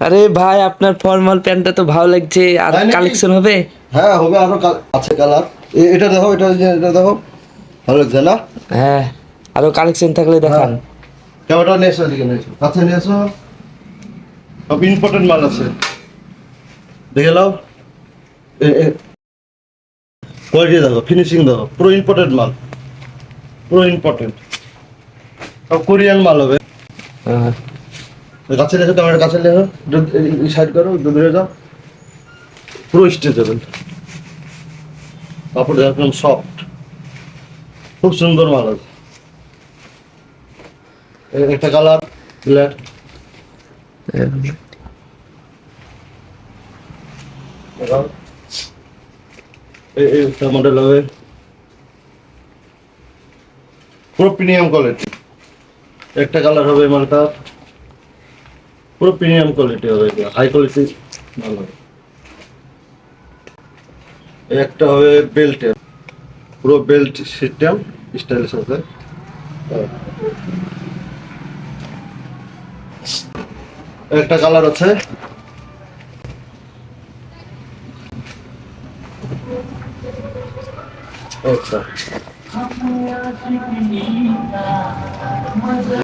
আরে ভাই, আপনার ফর্মাল প্যান্টটা তো ভালো লাগছে, আর তাই নাকি? কালেকশন হবে? হ্যাঁ হবে, আরো আছে কালার। এটা দেখো, এটা দেখো, ভালো লাগছে না? হ্যাঁ, আরো কালেকশন থাকলে হ্যাঁ, দেখান। ক্যামেরা নিয়ে এসো, এদিকে নিয়ে এসো, কাছে নিয়ে এসো। সব ইম্পর্টেন্ট মাল আছে, দেখে নাও। কোয়ালিটি দেখো, ফিনিশিং দেখো, পুরো ইম্পর্টেন্ট মাল, পুরো ইম্পর্টেন্ট। সব কোরিয়ান মাল হবে। হ্যাঁ। কাছে নিয়ে এসো, ক্যামেরা কাছে নিয়ে এসো, সাইড করো, দূরে যাও, পুরো স্ট্রেচেবল কাপড়, একদম সফট, খুব সুন্দর মাল আছে। একটা কালার ব্ল্যাক, একটা মডেল হবে, পুরো প্রিমিয়াম কোয়ালিটি। একটা কালার হবে মালটা, পুরো প্রিমিয়াম কোয়ালিটি হবে, হাই কোয়ালিটি মাল হবে। একটা হবে বেল্টের, পুরো বেল্ট সিস্টেম, স্টাইলিশ আছে। একটা কালার আছে, একটা